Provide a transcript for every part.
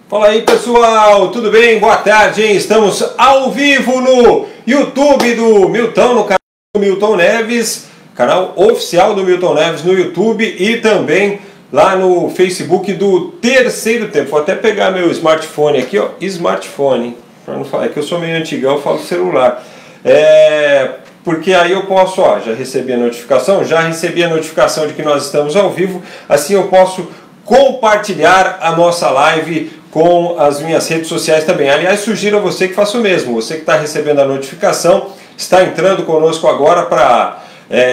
Fala aí pessoal, tudo bem? Boa tarde, hein? Estamos ao vivo no YouTube do Milton, no canal do Milton Neves, canal oficial do Milton Neves no YouTube e também lá no Facebook do Terceiro Tempo. Vou até pegar meu smartphone aqui, ó, smartphone, para não falar, é que eu sou meio antigão, eu falo celular. Porque aí eu posso, ó, já recebi a notificação de que nós estamos ao vivo, assim eu posso compartilhar a nossa live com as minhas redes sociais também. Aliás, sugiro a você que faça o mesmo. Você que está recebendo a notificação, está entrando conosco agora para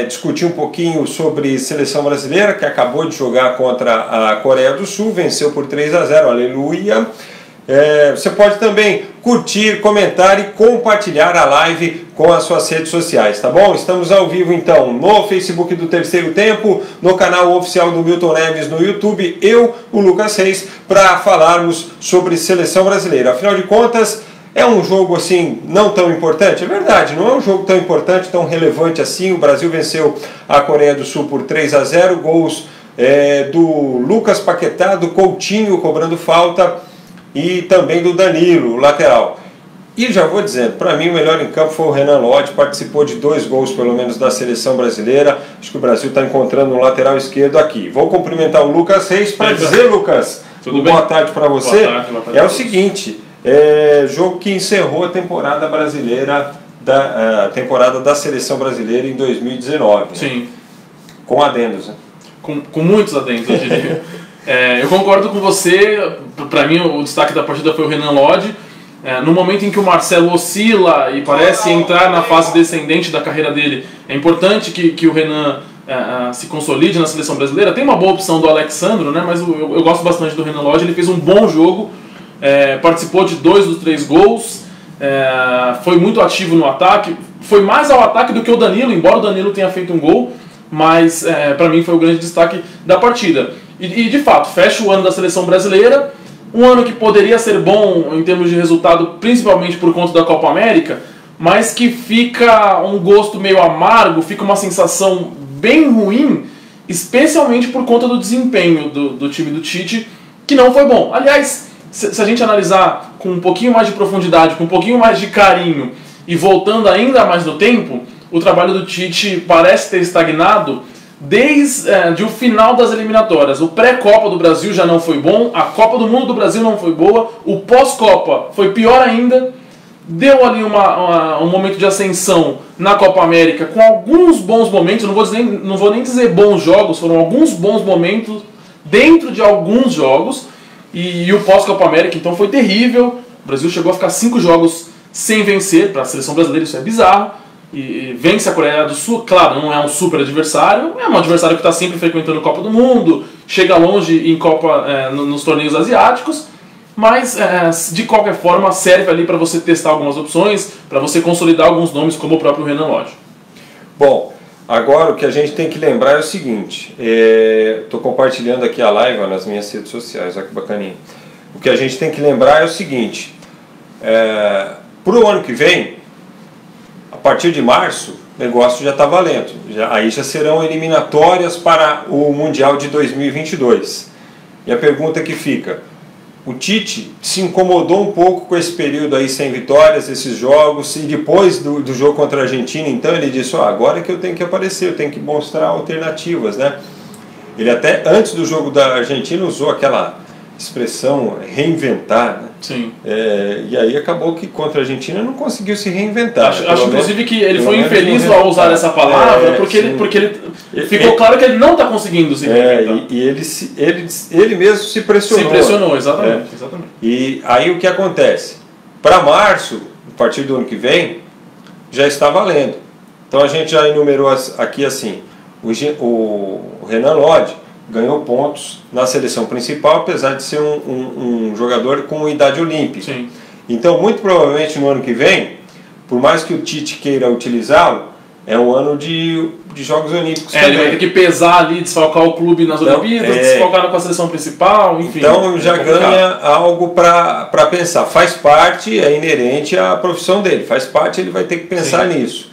discutir um pouquinho sobre seleção brasileira, que acabou de jogar contra a Coreia do Sul, venceu por 3-0, aleluia. Você pode também curtir, comentar e compartilhar a live com as suas redes sociais, tá bom? Estamos ao vivo então no Facebook do Terceiro Tempo, no canal oficial do Milton Neves no YouTube, eu, o Lucas Reis, para falarmos sobre seleção brasileira. Afinal de contas, é um jogo assim não tão importante? É verdade, não é um jogo tão importante, tão relevante assim. O Brasil venceu a Coreia do Sul por 3-0, gols do Lucas Paquetá, do Coutinho cobrando falta, e também do Danilo, o lateral. E já vou dizendo, para mim o melhor em campo foi o Renan Lodge, participou de 2 gols pelo menos da seleção brasileira. Acho que o Brasil está encontrando um lateral esquerdo aqui. Vou cumprimentar o Lucas Reis para dizer, Lucas, boa tarde para você. Boa tarde, o seguinte, jogo que encerrou a temporada brasileira, temporada da seleção brasileira em 2019. Sim. Né? Com adendos, né? Com muitos adendos, eu diria. Eu concordo com você. Para mim o destaque da partida foi o Renan Lodge. No momento em que o Marcelo oscila e parece entrar na fase descendente da carreira dele, é importante que o Renan se consolide na seleção brasileira. Tem uma boa opção do Alexandro, né? Mas eu gosto bastante do Renan Lodge. Ele fez um bom jogo, participou de 2 dos 3 gols, foi muito ativo no ataque, foi mais ao ataque do que o Danilo, embora o Danilo tenha feito um gol, mas para mim foi o grande destaque da partida. E de fato, fecha o ano da seleção brasileira, um ano que poderia ser bom em termos de resultado, principalmente por conta da Copa América, mas que fica um gosto meio amargo, fica uma sensação bem ruim, especialmente por conta do desempenho do time do Tite, que não foi bom. Aliás, se a gente analisar com um pouquinho mais de profundidade, com um pouquinho mais de carinho, e voltando ainda mais no tempo, o trabalho do Tite parece ter estagnado desde o final das eliminatórias. O pré-Copa do Brasil já não foi bom, a Copa do Mundo do Brasil não foi boa, o pós-Copa foi pior ainda, deu ali um momento de ascensão na Copa América com alguns bons momentos, não vou nem dizer bons jogos, foram alguns bons momentos dentro de alguns jogos, e o pós-Copa América então foi terrível. O Brasil chegou a ficar 5 jogos sem vencer, para a seleção brasileira isso é bizarro. E vence a Coreia do Sul, claro, não é um super adversário, é um adversário que está sempre frequentando a Copa do Mundo, chega longe em Copa, nos torneios asiáticos, mas de qualquer forma serve ali para você testar algumas opções, para você consolidar alguns nomes como o próprio Renan Lodge. Bom, agora o que a gente tem que lembrar é o seguinte, estou compartilhando aqui a live nas minhas redes sociais, olha que bacaninha. O que a gente tem que lembrar é o seguinte, para o ano que vem, a partir de março, o negócio já está valendo. Aí já serão eliminatórias para o Mundial de 2022. E a pergunta que fica, o Tite se incomodou um pouco com esse período aí sem vitórias, esses jogos, e depois do jogo contra a Argentina, então ele disse, agora é que eu tenho que aparecer, eu tenho que mostrar alternativas, né? Ele até antes do jogo da Argentina usou aquela expressão reinventar, né? Sim. E aí acabou que contra a Argentina não conseguiu se reinventar. Acho inclusive que ele foi infeliz ao usar essa palavra, porque ele ficou claro que ele não está conseguindo se reinventar. E ele mesmo se pressionou. Se pressionou, exatamente. E aí o que acontece? Para março, a partir do ano que vem, já está valendo. Então a gente já enumerou aqui assim, o Renan Lodge ganhou pontos na seleção principal, apesar de ser um jogador com idade olímpica. Sim. Então, muito provavelmente no ano que vem, por mais que o Tite queira utilizá-lo, é um ano de Jogos Olímpicos também. Ele vai ter que pesar ali, desfalcar o clube nas Olimpíadas, desfalcar com a seleção principal, enfim. Então já ganha algo para pensar. Faz parte, é inerente à profissão dele, faz parte, ele vai ter que pensar nisso.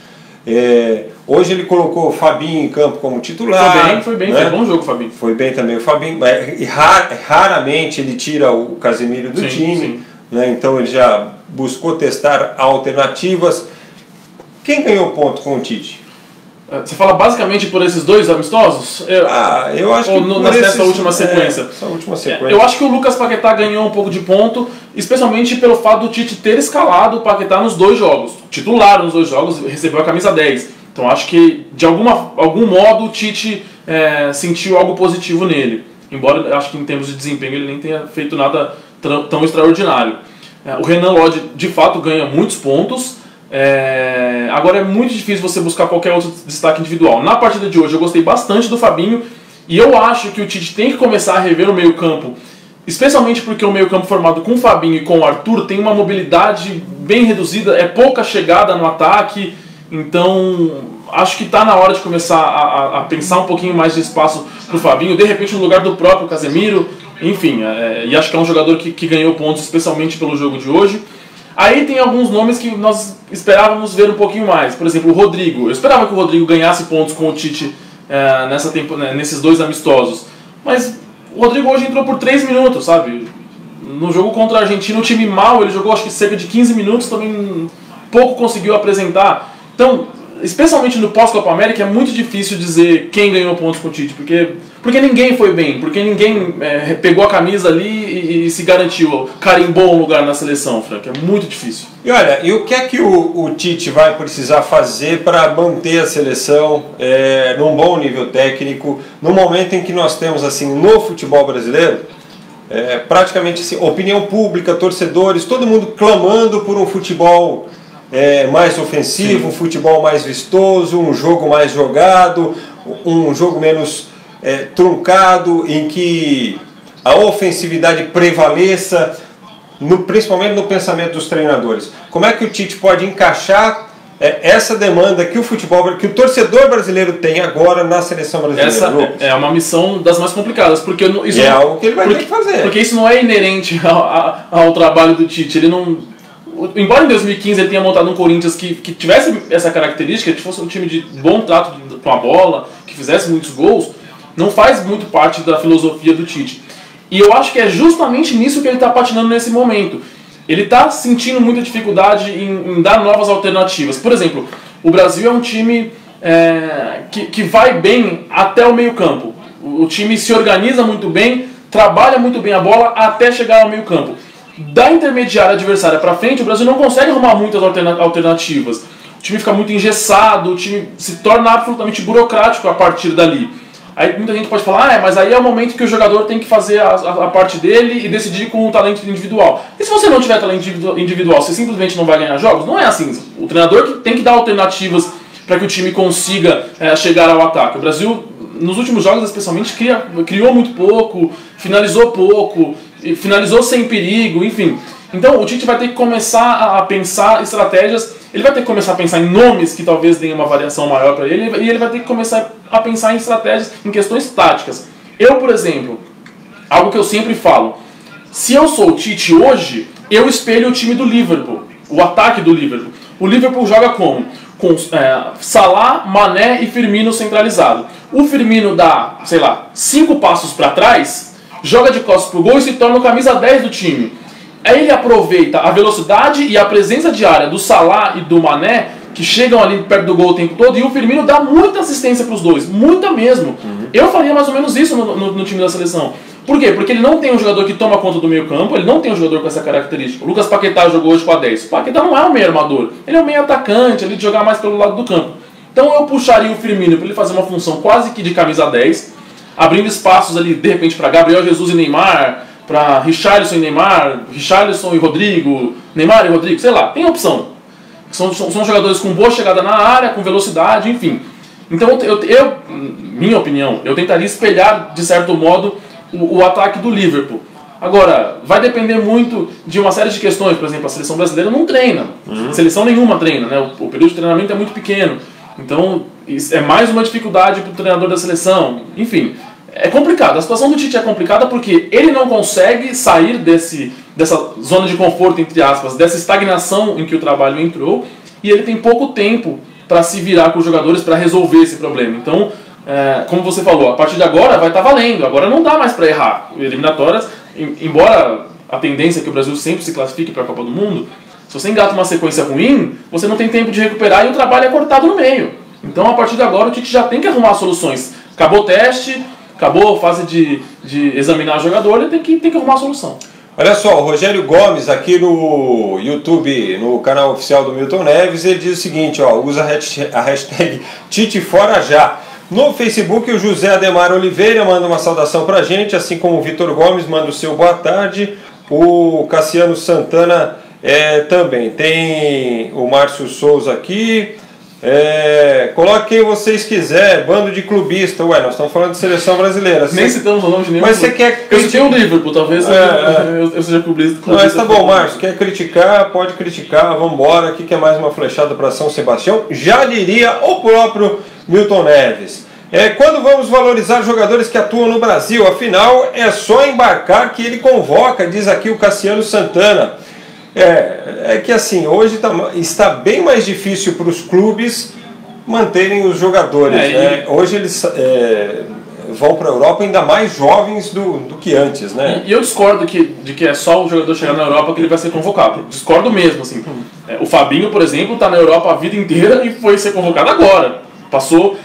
Hoje ele colocou o Fabinho em campo como titular. Foi bem, né? Foi bom jogo, Fabinho. Foi bem também o Fabinho, e raramente ele tira o Casemiro do time, sim. Né? Então ele já buscou testar alternativas. Quem ganhou ponto com o Tite? Você fala basicamente por esses dois amistosos? Eu acho que nessa última sequência. Essa última sequência. Eu acho que o Lucas Paquetá ganhou um pouco de ponto, especialmente pelo fato do Tite ter escalado o Paquetá nos 2 jogos. Titular nos 2 jogos, recebeu a camisa 10. Então acho que de algum modo o Tite sentiu algo positivo nele. Embora eu acho que em termos de desempenho ele nem tenha feito nada tão extraordinário. O Renan Lodge de fato ganha muitos pontos. Agora é muito difícil você buscar qualquer outro destaque individual. Na partida de hoje eu gostei bastante do Fabinho e eu acho que o Tite tem que começar a rever o meio-campo, especialmente porque o meio-campo formado com o Fabinho e com o Arthur tem uma mobilidade bem reduzida, é pouca chegada no ataque, então acho que está na hora de começar a pensar um pouquinho mais de espaço para o Fabinho, de repente no lugar do próprio Casemiro, enfim, e acho que é um jogador que ganhou pontos especialmente pelo jogo de hoje. Aí tem alguns nomes que nós esperávamos ver um pouquinho mais. Por exemplo, o Rodrigo. Eu esperava que o Rodrigo ganhasse pontos com o Tite nesses 2 amistosos. Mas o Rodrigo hoje entrou por 3 minutos, sabe? No jogo contra a Argentina, o time mal, ele jogou acho que cerca de 15 minutos, também pouco conseguiu apresentar. Então, especialmente no pós-Copa América, é muito difícil dizer quem ganhou pontos com o Tite, porque ninguém foi bem, porque ninguém pegou a camisa ali e se garantiu, carimbou um lugar na seleção, Frank. É muito difícil. E olha, e o que é que o Tite vai precisar fazer para manter a seleção num bom nível técnico, no momento em que nós temos, assim, no futebol brasileiro, praticamente assim, opinião pública, torcedores, todo mundo clamando por um futebol mais ofensivo, um futebol mais vistoso, um jogo mais jogado, um jogo menos truncado, em que a ofensividade prevaleça, principalmente no pensamento dos treinadores. Como é que o Tite pode encaixar essa demanda que que o torcedor brasileiro tem agora na seleção brasileira? Essa é uma missão das mais complicadas, porque isso é algo que ele vai ter que fazer. Porque isso não é inerente ao trabalho do Tite. Ele não... Embora em 2015 ele tenha montado um Corinthians que tivesse essa característica, que fosse um time de bom trato com a bola, que fizesse muitos gols, não faz muito parte da filosofia do Tite. E eu acho que é justamente nisso que ele está patinando nesse momento. Ele está sentindo muita dificuldade em dar novas alternativas. Por exemplo, o Brasil é um time que vai bem até o meio-campo. O time se organiza muito bem, trabalha muito bem a bola até chegar ao meio-campo. Da intermediária adversária para frente, o Brasil não consegue arrumar muitas alternativas. O time fica muito engessado, o time se torna absolutamente burocrático a partir dali. Aí muita gente pode falar, mas aí é o momento que o jogador tem que fazer a parte dele e decidir com o talento individual. E se você não tiver talento individual, você simplesmente não vai ganhar jogos? Não é assim. O treinador tem que dar alternativas para que o time consiga chegar ao ataque. O Brasil, nos últimos jogos especialmente, criou muito pouco, finalizou pouco, finalizou sem perigo, enfim. Então o Tite vai ter que começar a pensar estratégias, ele vai ter que começar a pensar em nomes que talvez deem uma variação maior para ele, e ele vai ter que começar a pensar em estratégias, em questões táticas. Eu, por exemplo, algo que eu sempre falo, se eu sou o Tite hoje, eu espelho o time do Liverpool, o ataque do Liverpool. O Liverpool joga como? Com Salah, Mané e Firmino centralizado. O Firmino dá, 5 passos para trás, joga de costas pro gol e se torna o camisa 10 do time. Aí ele aproveita a velocidade e a presença de área do Salah e do Mané, que chegam ali perto do gol o tempo todo, e o Firmino dá muita assistência para os dois, muita mesmo. Eu faria mais ou menos isso no time da seleção. Por quê? Porque ele não tem um jogador que toma conta do meio campo, ele não tem um jogador com essa característica. O Lucas Paquetá jogou hoje com a 10. O Paquetá não é um meio armador, ele é um meio atacante, ele de jogar mais pelo lado do campo. Então eu puxaria o Firmino para ele fazer uma função quase que de camisa 10, abrindo espaços ali, de repente, para Gabriel Jesus e Neymar, para Richarlison e Neymar, Richarlison e Rodrigo, Neymar e Rodrigo, sei lá, tem opção. São jogadores com boa chegada na área, com velocidade, enfim. Então, minha opinião, eu tentaria espelhar, de certo modo, o ataque do Liverpool. Agora, vai depender muito de uma série de questões. Por exemplo, a seleção brasileira não treina. Seleção nenhuma treina, né? O período de treinamento é muito pequeno. Então, é mais uma dificuldade para o treinador da seleção. Enfim, é complicado. A situação do Tite é complicada porque ele não consegue sair dessa zona de conforto, entre aspas, dessa estagnação em que o trabalho entrou, e ele tem pouco tempo para se virar com os jogadores para resolver esse problema. Então, como você falou, a partir de agora vai estar valendo. Agora não dá mais para errar. Eliminatórias, embora a tendência é que o Brasil sempre se classifique para a Copa do Mundo, se você engata uma sequência ruim, você não tem tempo de recuperar e o trabalho é cortado no meio. Então, a partir de agora, o Tite já tem que arrumar soluções. Acabou o teste, acabou a fase de examinar o jogador, ele tem que arrumar a solução. Olha só, o Rogério Gomes aqui no YouTube, no canal oficial do Milton Neves, ele diz o seguinte, ó, usa a hashtag Tite Fora Já. No Facebook, o José Ademar Oliveira manda uma saudação pra gente, assim como o Vitor Gomes manda o seu boa tarde, o Cassiano Santana também. Tem o Márcio Souza aqui. Coloque quem vocês quiser, bando de clubista. Ué, nós estamos falando de seleção brasileira. Nem citamos o nome de nenhum. Mas você quer criticar? Eu citei o Liverpool, talvez eu seja clubista. Mas tá bom, Márcio, quer criticar, pode criticar, vamos embora. Aqui que é mais uma flechada para São Sebastião. Já diria o próprio Milton Neves. Quando vamos valorizar jogadores que atuam no Brasil? Afinal, é só embarcar que ele convoca, diz aqui o Cassiano Santana. Que assim, hoje está bem mais difícil para os clubes manterem os jogadores. Hoje eles vão para a Europa ainda mais jovens do que antes, né? E eu discordo de que é só o jogador chegar na Europa que ele vai ser convocado. Discordo mesmo, assim. O Fabinho, por exemplo, está na Europa a vida inteira e foi ser convocado agora. Passou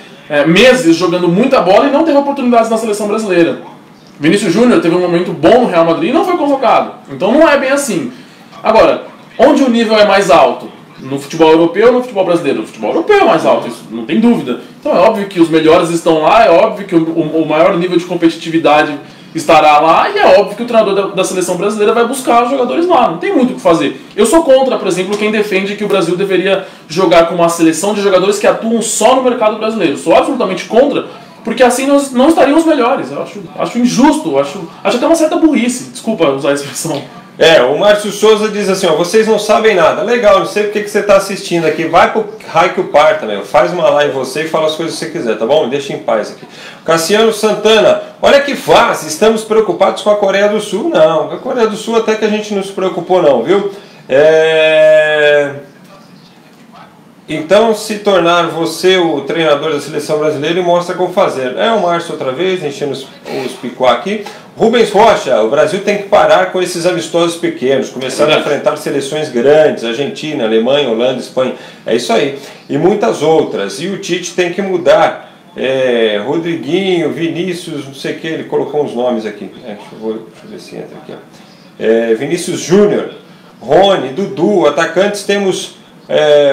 meses jogando muita bola e não teve oportunidades na seleção brasileira. Vinícius Júnior teve um momento bom no Real Madrid e não foi convocado. Então não é bem assim. Agora, onde o nível é mais alto? No futebol europeu ou no futebol brasileiro? No futebol europeu é mais alto, isso não tem dúvida. Então é óbvio que os melhores estão lá, é óbvio que o maior nível de competitividade estará lá, e é óbvio que o treinador da seleção brasileira vai buscar os jogadores lá, não tem muito o que fazer. Eu sou contra, por exemplo, quem defende que o Brasil deveria jogar com uma seleção de jogadores que atuam só no mercado brasileiro. Sou absolutamente contra, porque assim nós não estaríamos melhores. Eu acho injusto, acho até uma certa burrice, desculpa usar a expressão. O Márcio Souza diz assim, ó, vocês não sabem nada. Legal, não sei porque que você está assistindo aqui. Vai pro Raio Parta, meu. Faz uma live você e fala as coisas que você quiser, tá bom? Me deixa em paz aqui. Cassiano Santana, olha que fase, estamos preocupados com a Coreia do Sul. Não, com a Coreia do Sul até que a gente não se preocupou não, viu? Então, se tornar você o treinador da seleção brasileira e mostra como fazer. O Márcio outra vez, enchendo os picuá aqui. Rubens Rocha, o Brasil tem que parar com esses amistosos pequenos, começar a enfrentar seleções grandes, Argentina, Alemanha, Holanda, Espanha. É isso aí. E muitas outras. E o Tite tem que mudar. Rodriguinho, Vinícius, não sei o que, ele colocou uns nomes aqui. Deixa eu ver se entra aqui. Vinícius Júnior, Rony, Dudu, atacantes temos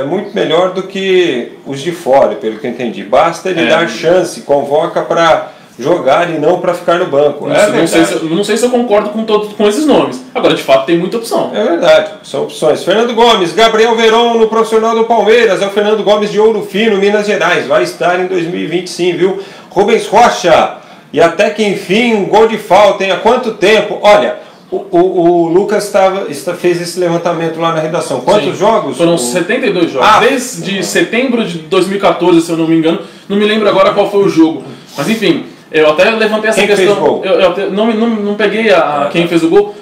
muito melhor do que os de fora, pelo que eu entendi. Basta ele dar chance, convoca para jogar e não para ficar no banco. Não sei se eu concordo com esses nomes. Agora, de fato, tem muita opção. É verdade, são opções. Fernando Gomes, Gabriel Veron no profissional do Palmeiras. É o Fernando Gomes de Ouro Fino, Minas Gerais. Vai estar em 2020 sim, viu? Rubens Rocha, e até que enfim, um gol de falta, hein? Há quanto tempo? Olha, o Lucas fez esse levantamento lá na redação. Quantos jogos? Foram 72 jogos. Desde setembro de 2014, se eu não me engano. Não me lembro agora qual foi o jogo. Mas enfim, eu até levantei essa questão. Fez gol? Eu até não peguei quem fez o gol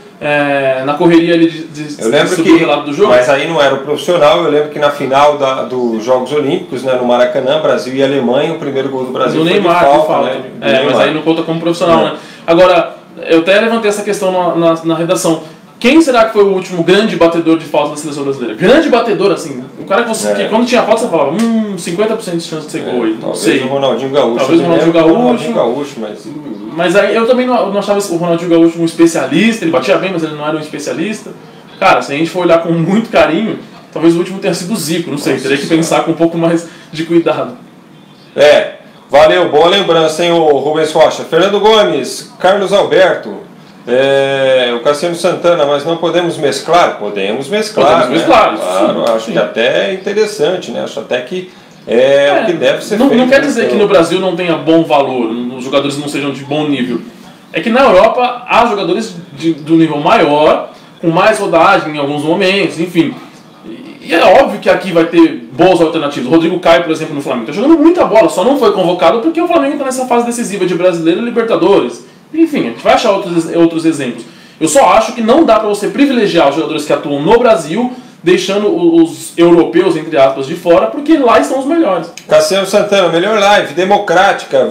na correria ali eu lembro que, o relato do jogo. Mas aí não era o profissional. Eu lembro que na final dos Jogos Olímpicos, né, no Maracanã, Brasil e Alemanha, o primeiro gol do Brasil no foi Neymar, de falta, né? Mas aí não conta como profissional, né? Agora, eu até levantei essa questão na redação. Quem será que foi o último grande batedor de falta da seleção brasileira? Grande batedor, assim. O cara que quando tinha falta você falava, 50% de chance de ser gol aí. Não sei. Talvez o Ronaldinho Gaúcho. Talvez o Ronaldinho Gaúcho, mas aí eu também não achava o Ronaldinho Gaúcho um especialista. Ele batia bem, mas ele não era um especialista. Cara, se a gente for olhar com muito carinho, talvez o último tenha sido o Zico. Não sei, teria que pensar com um pouco mais de cuidado. Valeu, boa lembrança, hein, o Rubens Rocha. Fernando Gomes, Carlos Alberto, o Cassiano Santana, mas não podemos mesclar? Podemos mesclar, né? Claro, acho que até é interessante, né? Acho até que o que deve ser feito. Não quer dizer que no Brasil não tenha bom valor, os jogadores não sejam de bom nível. É que na Europa há jogadores do nível maior, com mais rodagem em alguns momentos, enfim. E é óbvio que aqui vai ter boas alternativas. O Rodrigo Caio, por exemplo, no Flamengo, está jogando muita bola, só não foi convocado porque o Flamengo está nessa fase decisiva de Brasileiro e Libertadores. Enfim, a gente vai achar outros exemplos. Eu só acho que não dá para você privilegiar os jogadores que atuam no Brasil deixando os europeus, entre aspas, de fora, porque lá estão os melhores. Cassiano Santana, melhor live, democrática.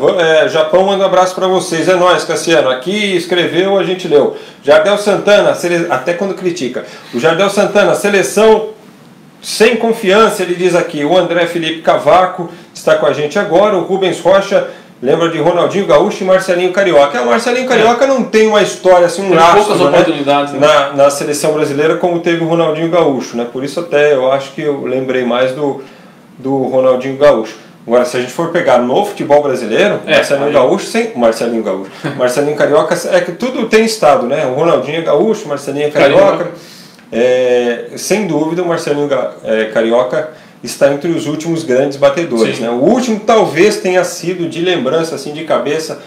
Japão manda um abraço para vocês. É nóis, Cassiano. Aqui escreveu, a gente leu. Jardel Santana, até quando critica. O Jardel Santana, seleção sem confiança, ele diz aqui. O André Felipe Cavaco está com a gente agora. O Rubens Rocha lembra de Ronaldinho Gaúcho e Marcelinho Carioca. O Marcelinho Carioca não tem uma história, assim, um laço, poucas oportunidades, né? na seleção brasileira como teve o Ronaldinho Gaúcho, né? Por isso até eu acho que eu lembrei mais do Ronaldinho Gaúcho. Agora, se a gente for pegar no futebol brasileiro, Marcelinho Carioca, é que tudo tem estado, né? O Ronaldinho é Gaúcho, Marcelinho é Carioca. Sem dúvida, o Marcelinho Carioca está entre os últimos grandes batedores, né? O último talvez tenha sido, de lembrança, assim, de cabeça,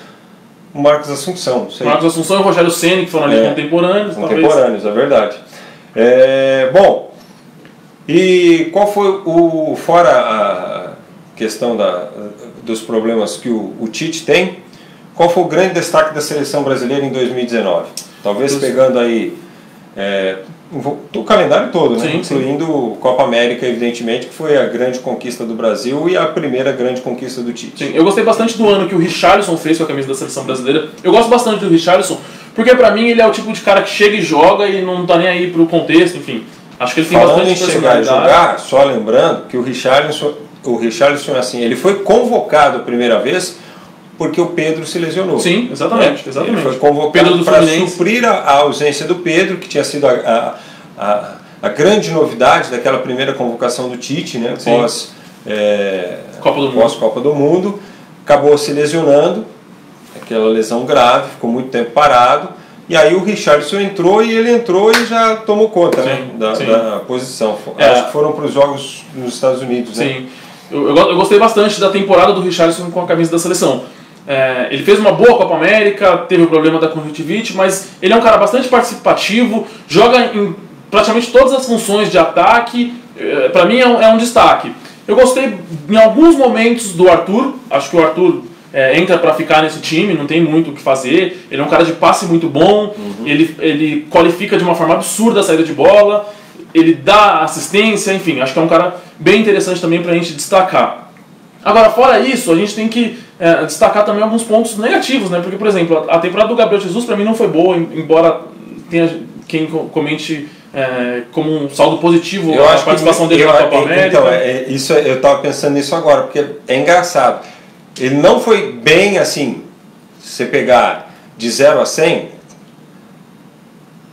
o Marcos Assunção. Marcos Assunção e o Rogério Ceni, que foram ali contemporâneos. Contemporâneos, é verdade. Bom, e qual foi fora a questão dos problemas que o Tite tem, qual foi o grande destaque da seleção brasileira em 2019? Talvez pegando aí o calendário todo, né? Incluindo Copa América, evidentemente, que foi a grande conquista do Brasil e a primeira grande conquista do Tite. Sim, eu gostei bastante do ano que o Richarlison fez com a camisa da seleção brasileira. Eu gosto bastante do Richarlison, porque pra mim ele é o tipo de cara que chega e joga e não tá nem aí pro contexto, enfim. Acho que ele tem bastante personalidade. Chegar e jogar, só lembrando que o Richarlison, assim, ele foi convocado a primeira vez porque o Pedro se lesionou. Sim, exatamente. Ele foi convocado para suprir a ausência do Pedro, que tinha sido a grande novidade daquela primeira convocação do Tite, né, pós-Copa do Mundo. Acabou se lesionando, aquela lesão grave, ficou muito tempo parado, e aí o Richarlison entrou e já tomou conta, né, da posição. Acho que foram para os jogos nos Estados Unidos. Sim. Né? Eu gostei bastante da temporada do Richarlison com a camisa da seleção. Ele fez uma boa Copa América, teve o problema da conjuntivite, mas ele é um cara bastante participativo, joga em praticamente todas as funções de ataque. Para mim é um destaque. Eu gostei em alguns momentos do Arthur, acho que o Arthur entra para ficar nesse time, não tem muito o que fazer. Ele é um cara de passe muito bom, ele qualifica de uma forma absurda a saída de bola, ele dá assistência, enfim, acho que é um cara bem interessante também para a gente destacar. Agora, fora isso, a gente tem que destacar também alguns pontos negativos, né? Porque, por exemplo, a temporada do Gabriel Jesus para mim não foi boa, embora tenha quem comente como um saldo positivo a participação dele na Copa América. Então, eu estava pensando nisso agora, porque é engraçado. Ele não foi bem assim, se você pegar de 0 a 100,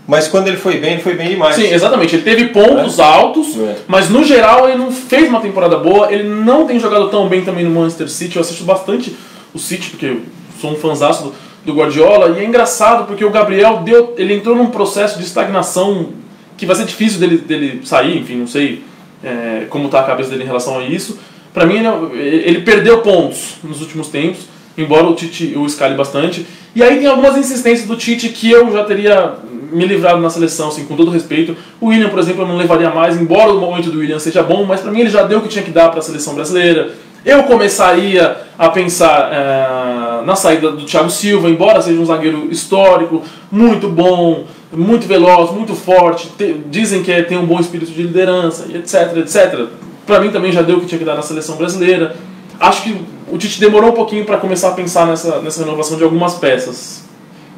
mas quando ele foi bem demais. Sim, exatamente. Ele teve pontos altos, mas no geral ele não fez uma temporada boa. Ele não tem jogado tão bem também no Manchester City. Eu assisto bastante o City, porque eu sou um fãzaço do Guardiola. E é engraçado porque o Gabriel ele entrou num processo de estagnação que vai ser difícil dele sair. Enfim, não sei como está a cabeça dele em relação a isso. Para mim, ele perdeu pontos nos últimos tempos, embora o Tite o escale bastante. E aí tem algumas insistências do Tite que eu já teria me livrado na seleção, assim, com todo respeito. O William, por exemplo, eu não levaria mais, embora o momento do William seja bom, mas para mim ele já deu o que tinha que dar para a seleção brasileira. Eu começaria a pensar na saída do Thiago Silva, embora seja um zagueiro histórico, muito bom, muito veloz, muito forte, dizem que tem um bom espírito de liderança, etc, etc. Para mim também já deu o que tinha que dar na seleção brasileira. Acho que o Tite demorou um pouquinho para começar a pensar nessa renovação de algumas peças.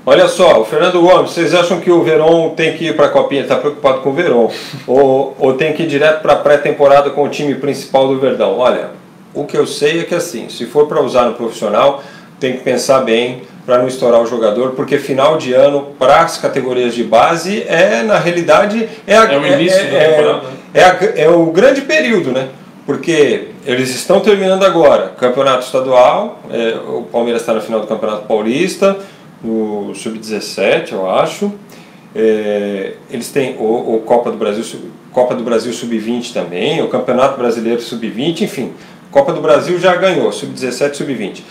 Olha só, o Fernando Gomes, vocês acham que o Verón tem que ir para a Copinha? Está preocupado com o Verón? ou tem que ir direto para a pré-temporada com o time principal do Verdão? Olha, o que eu sei é que assim, se for para usar no profissional, tem que pensar bem para não estourar o jogador, porque final de ano, para as categorias de base, na realidade, o início da temporada. É o grande período, né? Porque eles estão terminando agora campeonato estadual, o Palmeiras está na final do Campeonato Paulista, no Sub-17, eu acho. Eles têm o Copa do Brasil Sub-20 também, o Campeonato Brasileiro Sub-20, enfim. Copa do Brasil já ganhou, Sub-17, Sub-20.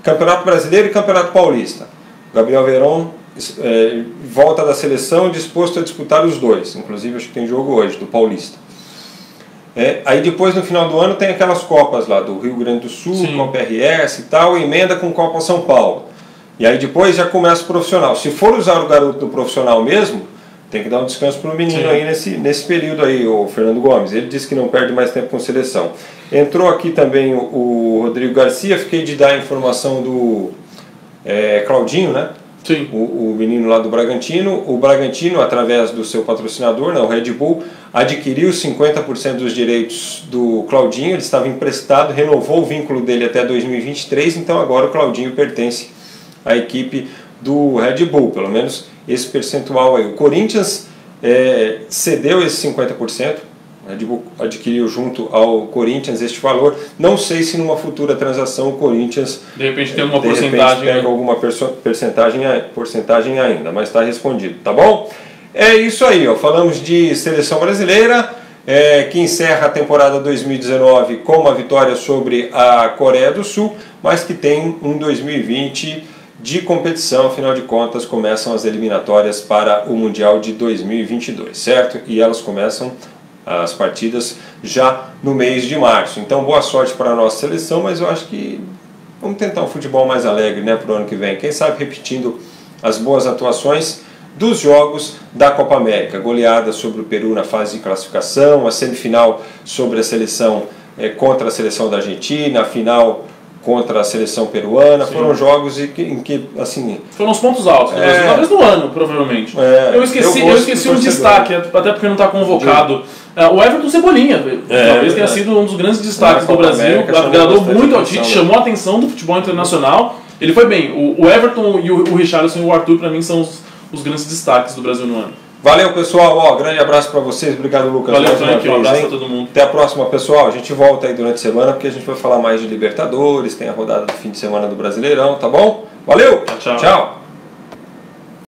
Campeonato Brasileiro e Campeonato Paulista. Gabriel Verón volta da seleção disposto a disputar os dois. Inclusive, acho que tem jogo hoje, do Paulista. Aí depois, no final do ano, tem aquelas Copas lá do Rio Grande do Sul, Sim. Copa RS e tal, emenda com Copa São Paulo. E aí depois já começa o profissional. Se for usar o garoto do profissional mesmo, Tem que dar um descanso para o menino. Sim. Aí nesse período aí, o Fernando Gomes. Ele disse que não perde mais tempo com seleção. Entrou aqui também o Rodrigo Garcia, fiquei de dar a informação do Claudinho, né? Sim. O menino lá do Bragantino. O Bragantino, através do seu patrocinador, né, o Red Bull, adquiriu 50% dos direitos do Claudinho. Ele estava emprestado, renovou o vínculo dele até 2023, então agora o Claudinho pertence à equipe do Red Bull, pelo menos esse percentual aí. O Corinthians cedeu esse 50%, o Red Bull adquiriu junto ao Corinthians este valor. Não sei se numa futura transação o Corinthians De repente tem uma de porcentagem. repente pega alguma porcentagem ainda, mas está respondido, tá bom? É isso aí, ó. Falamos de seleção brasileira, que encerra a temporada 2019 com uma vitória sobre a Coreia do Sul, mas que tem um 2020 de competição. Afinal de contas, começam as eliminatórias para o Mundial de 2022, certo? E elas começam as partidas já no mês de março. Então, boa sorte para a nossa seleção, mas eu acho que vamos tentar um futebol mais alegre, né, para o ano que vem. Quem sabe repetindo as boas atuações dos jogos da Copa América. Goleada sobre o Peru na fase de classificação, a semifinal sobre a seleção contra a seleção da Argentina, a final contra a seleção peruana. Sim. Foram jogos em que assim, foram os pontos altos, talvez do ano, provavelmente. Eu esqueci um destaque, até porque não está convocado. O Everton Cebolinha, talvez tenha sido um dos grandes destaques do Brasil, agradou muito ao Tite, chamou a atenção do futebol internacional. Ele foi bem. O Everton e o Richarlison e o Arthur, para mim, são os grandes destaques do Brasil no ano. Valeu, pessoal. Grande abraço para vocês. Obrigado, Lucas. Valeu, Frank. Um abraço para todo mundo. Até a próxima, pessoal. A gente volta aí durante a semana, porque a gente vai falar mais de Libertadores, tem a rodada do fim de semana do Brasileirão, tá bom? Valeu! Tchau. Tchau.